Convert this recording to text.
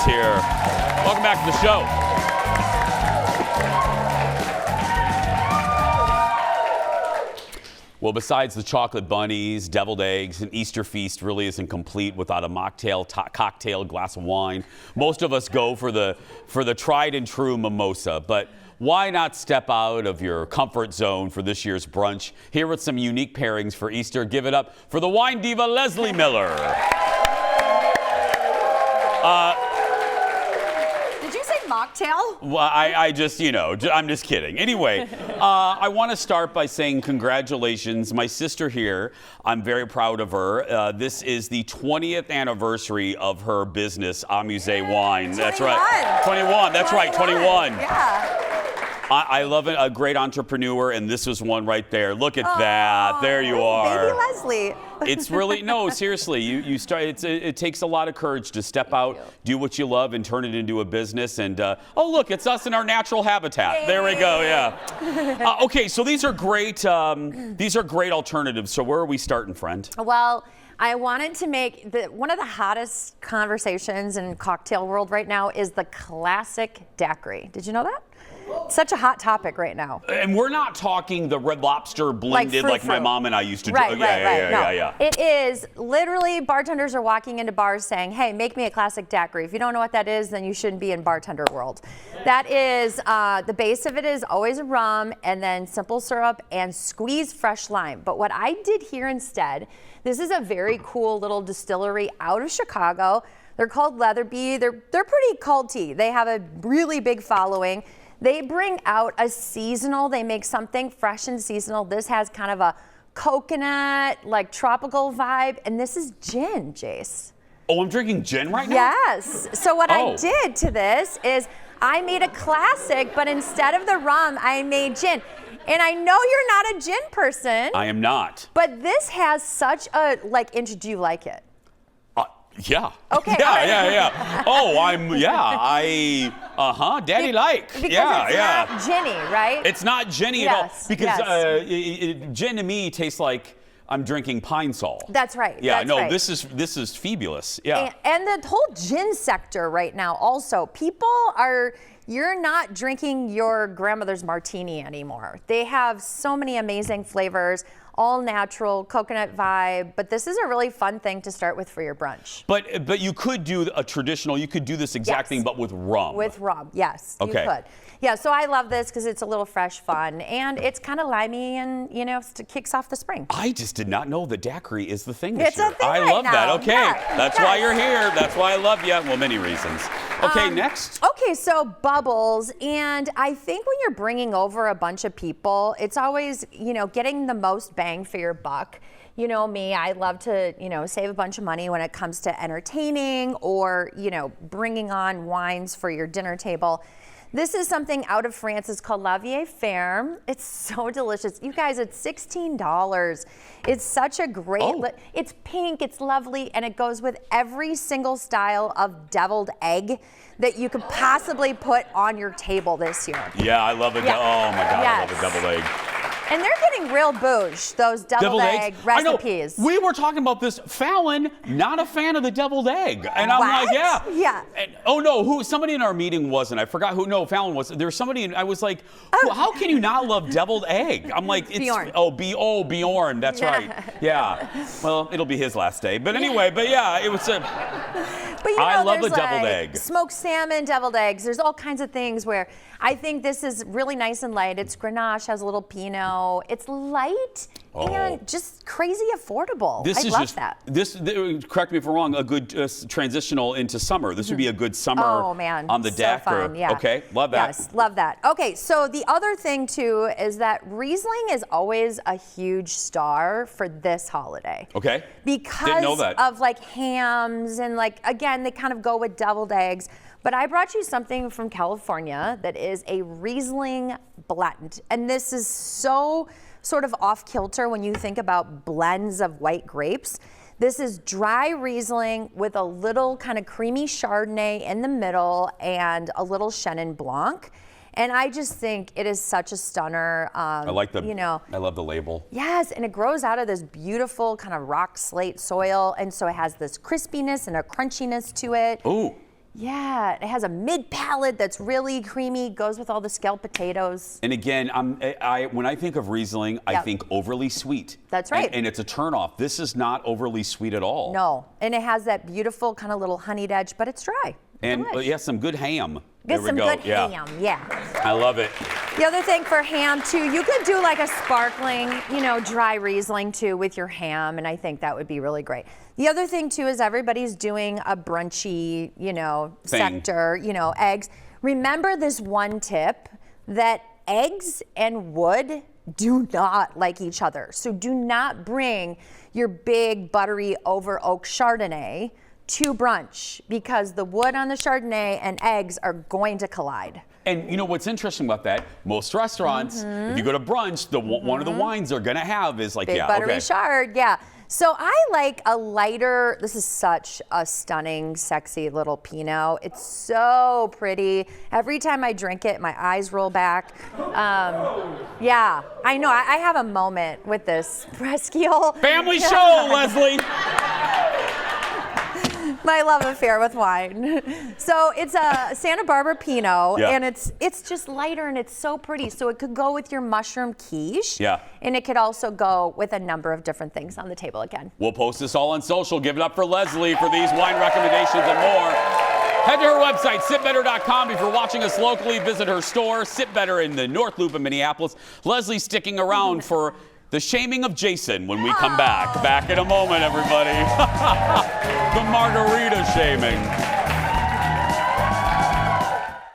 here. Welcome back to the show. Well, besides the chocolate bunnies, deviled eggs, an Easter feast really isn't complete without a mocktail, cocktail, glass of wine. Most of us go for the tried and true mimosa, but why not step out of your comfort zone for this year's brunch? Here with some unique pairings for Easter. Give it up for the wine diva, Leslee Miller. Did you say mocktail? Well, I just, I'm just kidding. Anyway, I want to start by saying congratulations. My sister here, I'm very proud of her. This is the 20th anniversary of her business, Amusée Wine. 21. That's right. 21. That's 21. Right, 21. Yeah. I love it. A great entrepreneur, and this was one right there. Look at that. There you are. Baby Leslee. It's really, no, seriously, you start, it takes a lot of courage to step out, do what you love, and turn it into a business. And, oh, look, it's us in our natural habitat. Hey. There we go, yeah. Okay, so these are great alternatives. So where are we starting, friend? Well, I wanted to make one of the hottest conversations in cocktail world right now is the classic daiquiri. Did you know that? Such a hot topic right now. And we're not talking the Red Lobster blended like my mom and I used to do. Right. Yeah. It is literally bartenders are walking into bars saying, hey, make me a classic daiquiri. If you don't know what that is, then you shouldn't be in bartender world. That is, the base of it is always rum and then simple syrup and squeezed fresh lime. But what I did here instead, this is a very cool little distillery out of Chicago. They're called Leatherby. They're pretty culty. They have a really big following. They bring out a seasonal, they make something fresh and seasonal. This has kind of a coconut, like tropical vibe, and this is gin, Jace. Oh, I'm drinking gin right now? Yes. So what I did to this is I made a classic, but instead of the rum, I made gin. And I know you're not a gin person. I am not. But this has such a, do you like it? Yeah. Okay. Yeah. Oh, Daddy like. Because it's not ginny, right? It's not ginny at all. Because gin to me tastes like I'm drinking Pine Sol. That's right. Yeah. That's right. This is fabulous. Yeah. And the whole gin sector right now also, you're not drinking your grandmother's martini anymore. They have so many amazing flavors, all natural, coconut vibe, but this is a really fun thing to start with for your brunch. But you could do a traditional, you could do this exact thing, but with rum. With rum, yes, okay. You could. Yeah, so I love this because it's a little fresh fun, and it's kind of limey and, it kicks off the spring. I just did not know that daiquiri is the thing this year. It's a thing I right love now. that. Okay, Yeah, that's why you're here. That's why I love you. Well, many reasons. Okay, next. Okay, so bubbles, and I think when you're bringing over a bunch of people, it's always, getting the most bang for your buck. You know me, I love to, save a bunch of money when it comes to entertaining or, bringing on wines for your dinner table. This is something out of France. It's called La Vieille Ferme. It's so delicious. You guys, it's $16. It's such a great, it's pink, it's lovely, and it goes with every single style of deviled egg that you could possibly put on your table this year. Yeah, I love it. Yeah. Oh my God, yes. I love a deviled egg. And they're getting real bouge, those deviled egg recipes. I know. We were talking about this. Fallon, not a fan of the deviled egg. And I'm like, yeah. Yeah. And, somebody in our meeting wasn't. I forgot who. No, Fallon was. There was somebody, and I was like, how can you not love deviled egg? I'm like, it's. Bjorn. Bjorn. That's right. Yeah. Well, it'll be his last day. But anyway, it was a. But I love the deviled egg. Smoked salmon, deviled eggs. There's all kinds of things where I think this is really nice and light. It's Grenache, has a little Pinot. It's light and just crazy affordable. I love that. This, correct me if I'm wrong, a good transitional into summer. This would be a good summer on the deck. Fun, yeah. Okay, love that. Yes, love that. Okay, so the other thing too is that Riesling is always a huge star for this holiday. Okay. Because Didn't know that. of hams and again, they kind of go with deviled eggs. But I brought you something from California that is a Riesling blend. And this is so sort of off kilter when you think about blends of white grapes. This is dry Riesling with a little kind of creamy Chardonnay in the middle and a little Chenin Blanc. And I just think it is such a stunner. I like the, I love the label. Yes, and it grows out of this beautiful kind of rock slate soil. And so it has this crispiness and a crunchiness to it. Ooh. Yeah, it has a mid palate that's really creamy, goes with all the scalloped potatoes. And again, when I think of Riesling, I think overly sweet. That's right. And it's a turnoff. This is not overly sweet at all. No, and it has that beautiful kind of little honeyed edge, but it's dry. And yeah, some good ham. Get some good ham, yeah. I love it. The other thing for ham too, you could do like a sparkling, dry Riesling too with your ham, and I think that would be really great. The other thing too is everybody's doing a brunchy, sector, eggs. Remember this one tip that eggs and wood do not like each other. So do not bring your big buttery over oak Chardonnay to brunch because the wood on the Chardonnay and eggs are going to collide. And you know what's interesting about that? Most restaurants, if you go to brunch, one of the wines they're gonna have is like, big buttery Chard, yeah. So I like a lighter, this is such a stunning, sexy little Pinot. It's so pretty. Every time I drink it, my eyes roll back. Yeah, I know, I have a moment with this Brescial. Family show, Leslie. My love affair with wine. So it's a Santa Barbara Pinot, and it's just lighter and it's so pretty. So it could go with your mushroom quiche, and it could also go with a number of different things on the table again. We'll post this all on social. Give it up for Leslie for these wine recommendations and more. Head to her website, sipbetter.com. If you're watching us locally, visit her store, Sip Better in the North Loop in Minneapolis. Leslie's sticking around for the shaming of Jason when we come back. Back in a moment, everybody. The margarita shaming.